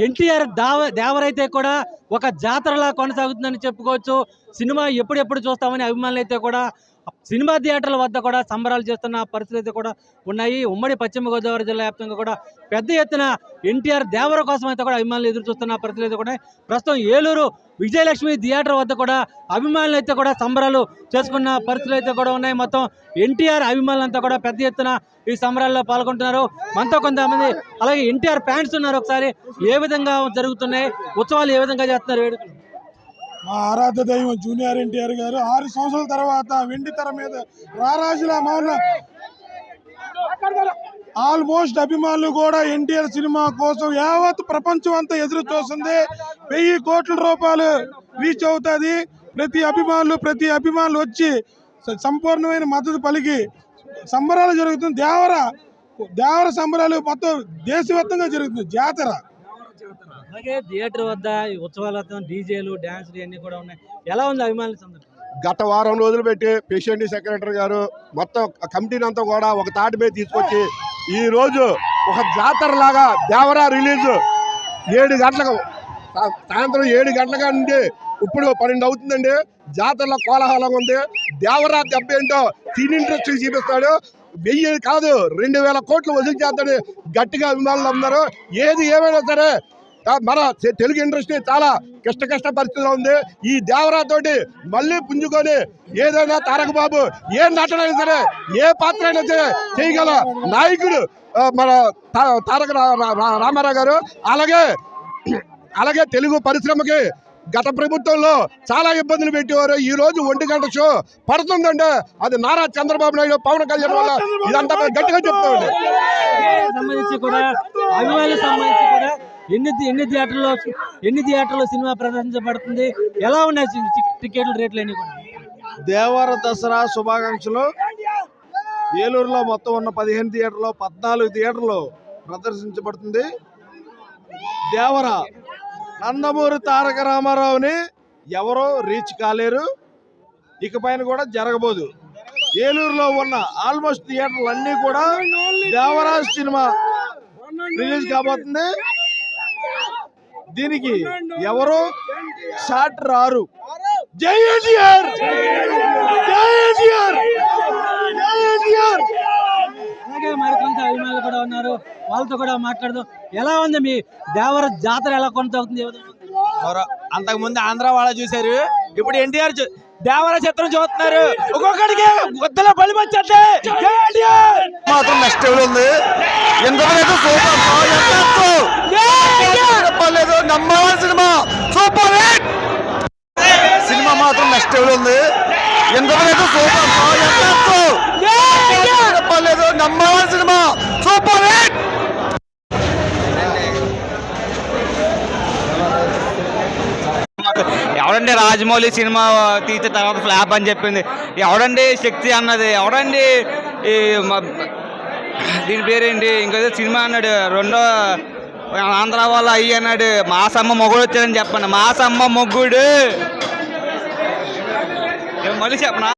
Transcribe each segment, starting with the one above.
ఎన్టీఆర్ దేవరైతే కూడా ఒక జాతరలా కొనసాగుతుందని చెప్పుకోవచ్చు. సినిమా ఎప్పుడెప్పుడు చూస్తామని అభిమానులు అయితే కూడా సినిమా థియేటర్ల వద్ద కూడా సంబరాలు చేస్తున్న పరిస్థితులు అయితే కూడా ఉన్నాయి. ఉమ్మడి పశ్చిమ గోదావరి జిల్లా వ్యాప్తంగా కూడా పెద్ద ఎత్తున ఎన్టీఆర్ దేవర కోసం అయితే కూడా అభిమానులు ఎదురు చూస్తున్న పరిస్థితులు అయితే కూడా ప్రస్తుతం ఏలూరు విజయలక్ష్మి థియేటర్ వద్ద కూడా అభిమానులు అయితే కూడా సంబరాలు చేసుకున్న పరిస్థితులు అయితే కూడా ఉన్నాయి. మొత్తం ఎన్టీఆర్ అభిమానులంతా కూడా పెద్ద ఎత్తున ఈ సంబరాల్లో పాల్గొంటున్నారు. మనతో కొంతమంది అలాగే ఎన్టీఆర్ ఫ్యాన్స్ ఉన్నారు. ఒకసారి ఏ విధంగా జరుగుతున్నాయి ఉత్సవాలు, ఏ విధంగా చేస్తున్నారు వేడుకలు? మా ఆరాధ్య దైవం జూనియర్ ఎన్టీఆర్ గారు 6 సంవత్సరాల తర్వాత వెండి తెర మీద రారాజుల మౌన ఆల్మోస్ట్ అభిమానులు కూడా ఎన్టీఆర్ సినిమా కోసం యావత్ ప్రపంచం అంతా ఎదురు చూస్తుంది. 1000 కోట్ల రూపాయలు రీచ్ అవుతుంది. ప్రతి అభిమానులు వచ్చి సంపూర్ణమైన మద్దతు పలికి సంబరాలు జరుగుతుంది. దేవర సంబరాలు మొత్తం దేశవ్యాప్తంగా జరుగుతుంది. జాతర అలాగే థియేటర్ వద్ద ఉత్సవాల డీజేలు, డాన్సులు ఇవన్నీ కూడా ఉన్నాయి. ఎలా ఉంది అభిమానుల సందర్భం? గత వారం రోజులు పెట్టి ప్రెసిడెంట్, సెక్రటరీ గారు మొత్తం కమిటీని అంతా కూడా ఒక తాటి మీద తీసుకొచ్చి ఈ రోజు ఒక జాతర లాగా దేవరా రిలీజ్ 7 గంటలకు సాయంత్రం 7 గంటల నుండి ఇప్పుడు 12 అవుతుందండి. జాతరలో కోలాహలంగా ఉంది. దేవరా దెబ్బ ఏంటో సీన్ ఇంట్రెస్ట్ చూపిస్తాడు. 1000 కాదు 2000 కోట్లు వసూలు చేస్తాడు గట్టిగా అభిమానులు ఉన్నారు. ఏది ఏమైనా సరే మన తెలుగు ఇండస్ట్రీ చాలా కష్ట పరిస్థితిలో ఉంది. ఈ దేవరాతోటి మళ్ళీ పుంజుకొని ఏదైనా తారక బాబు ఏ నటనైనా సరే ఏ పాత్ర అయినా సరే చేయగల నాయకుడు మన తారక రామారావు గారు. అలాగే తెలుగు పరిశ్రమకి గత ప్రభుత్వంలో చాలా ఇబ్బందులు పెట్టేవారు. ఈ రోజు 1 గంట షో పడుతుందంటే అది నారా చంద్రబాబు నాయుడు, పవన్ కళ్యాణ్ వల్ల ఇదంతా గట్టిగా చెప్తామండి. సంబంధించి కూడా అభిమానులకు సంబంధించి కూడా ఎన్ని థియేటర్లో సినిమా ప్రదర్శించబడుతుంది, ఎలా ఉన్నాయి టికెట్ల రేట్లు అన్ని కూడా? దేవర దసరా శుభాకాంక్షలు. ఏలూరులో మొత్తం ఉన్న 15 థియేటర్లో 14 థియేటర్లు ప్రదర్శించబడుతుంది. దేవర నందమూరి తారక రామారావుని ఎవరో రీచ్ కాలేరు, ఇకపైన కూడా జరగబోదు. ఏలూరులో ఉన్న ఆల్మోస్ట్ థియేటర్లు అన్నీ కూడా దేవరాజ్ సినిమా రిలీజ్ కాబోతుంది. దీనికి ఎవరు షాట్ రారు. జై ఎన్టీఆర్, జై ఎన్టీఆర్, జై ఎన్టీఆర్. అలాగే మరికొంత అభిమానులు కూడా ఉన్నారు, వాళ్ళతో కూడా మాట్లాడదాం. ఎలా ఉంది మీ దేవర జాతర, ఎలా కొనసాగుతుంది? అంతకు ముందు ఆంధ్ర వాళ్ళ చూశారు, ఇప్పుడు ఎన్టీఆర్ దేవర చిత్రం చూస్తున్నారు. ఒక్కొక్కడికి గుద్దలో బలి వచ్చేది. మాత్రం నెక్స్ట్ లెవెల్ ఉంది. Number cinema super hit. Cinema మాత్రం నెక్స్ట్ లెవెల్ ఉంది. ఎంతవరకు సూపర్ చెప్పలేదు. Number cinema super hit. ఎవడండి రాజమౌళి సినిమా తీసిన తర్వాత ఫ్లాప్ అని చెప్పింది? ఎవడండి శక్తి అన్నది? ఎవడండి దీని పేరేంటి ఇంకేదో సినిమా అన్నాడు, రెండో ఆంధ్ర వాళ్ళ అయ్యి అన్నాడు. మాసమ్మ మొగుడు వచ్చాడని చెప్పండి. మాసమ్మ మొగ్గుడు మళ్ళీ చెప్పనా?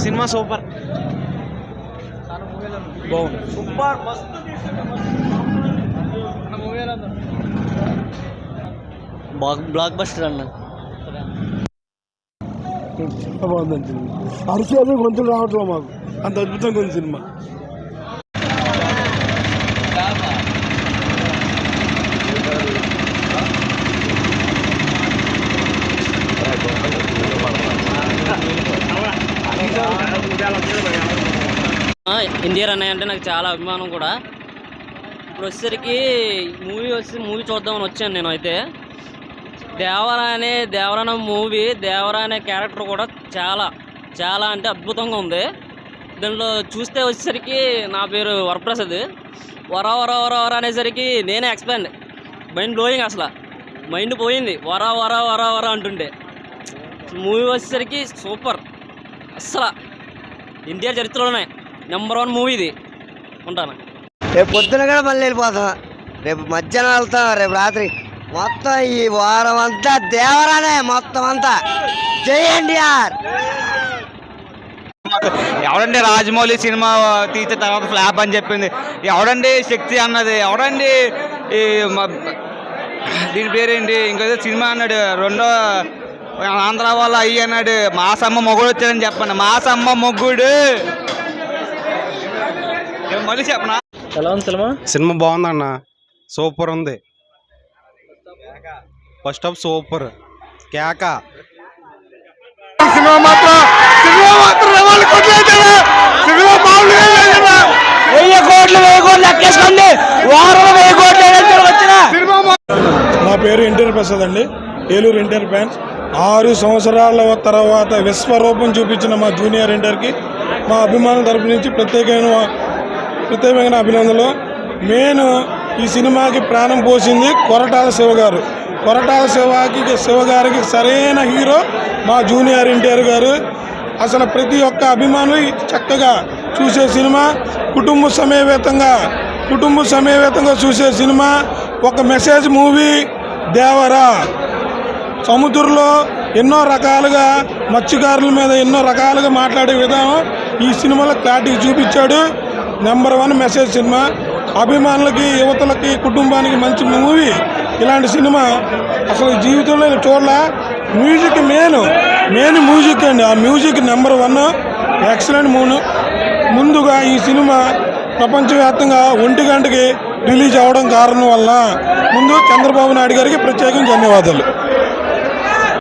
సినిమా సూపర్, బాగుంది, సూపర్ బ్లాక్ బస్టర్ అన్న. బాగుందండి. అరిచేది గొంతులు రావట్లేదు మాకు, అంత అద్భుతంగా ఉంది సినిమా. ఎన్టీఆర్ అన్నయ్య అంటే నాకు చాలా అభిమానం కూడా. ఇప్పుడు వచ్చేసరికి మూవీ చూద్దామని వచ్చాను నేను. అయితే దేవర మూవీ, దేవర అనే క్యారెక్టర్ కూడా చాలా అంటే అద్భుతంగా ఉంది. దాంట్లో చూస్తే వచ్చేసరికి నా పేరు వరప్రసాద్. వర అనేసరికి నేనే ఎక్స్పాండ్, మైండ్ బ్లోయింగ్, అసలు మైండ్ పోయింది. వర అంటుంటే మూవీ వచ్చేసరికి సూపర్. అస్సలు ఎన్టీఆర్ చరిత్రలోనే నెంబర్ 1 మూవీ ఇది. ఉంటాను. రేపు పొద్దున కూడా మళ్ళీ వెళ్ళిపోతాం. రేపు మధ్యాహ్నం వెళ్తాం. రేపు రాత్రి మొత్తం ఈ వారం అంతా దేవరానే మొత్తం అంతా. జై ఎన్టీఆర్. ఎవడండి రాజమౌళి సినిమా తీసిన తర్వాత ఫ్లాప్ అని చెప్పింది? ఎవడండి శక్తి అన్నది? ఎవడండి ఈ దీని పేరేంటి ఇంకేదో సినిమా అన్నాడు రెండో ఆంధ్ర వాళ్ళ అయ్యి అన్నాడు. మాసమ్మ మొగుడు వచ్చాడని చెప్పండి. మాసమ్మ మొగ్గుడు మళ్ళీ చెప్పనా? ఎలా ఉంది సినిమా? సినిమా బాగుందన్న, సూపర్ ఉంది. ఫస్ట్ హాఫ్ సూపర్, కేక. సినిమా మాత్రం సినిమా మామూలుగా 1000 కోట్లు లెక్కేసుకోండి. వారం 1000 కోట్లు వచ్చిన నా పేరు ఎన్టీఆర్ ప్రసాద్ అండి, ఏలూరు ఎన్టీఆర్ ఫ్యాన్స్. 6 సంవత్సరాల తర్వాత విశ్వరూపం చూపించిన మా జూనియర్ ఎన్టీఆర్కి మా అభిమానుల తరపు నుంచి ప్రత్యేకమైన అభినందనలు. మెయిన్ ఈ సినిమాకి ప్రాణం పోసింది కొరటాల శివ గారు. కొరటాల శివ గారికి సరైన హీరో మా జూనియర్ ఎన్టీఆర్ గారు. అసలు ప్రతి ఒక్క అభిమానులు చక్కగా చూసే సినిమా, కుటుంబ సమేతంగా చూసే సినిమా. ఒక మెసేజ్ మూవీ. దేవరా సముద్రంలో ఎన్నో రకాలుగా మత్స్యకారుల మీద ఎన్నో రకాలుగా మాట్లాడే విధానం ఈ సినిమాలో క్లారిటీ చూపించాడు. Number 1 message cinema. అభిమానులకి, యువతలకి, కుటుంబానికి మంచి మూవీ. ఇలాంటి సినిమా అసలు జీవితంలో చూడలే. మ్యూజిక్ మెయిన్ మ్యూజిక్ అండి. ఆ మ్యూజిక్ నెంబర్ 1 ఎక్సలెంట్. ముందుగా ఈ సినిమా ప్రపంచవ్యాప్తంగా 1 గంటకి రిలీజ్ అవ్వడం కారణం వల్ల ముందు చంద్రబాబు నాయుడు గారికి ప్రత్యేకంగా ధన్యవాదాలు.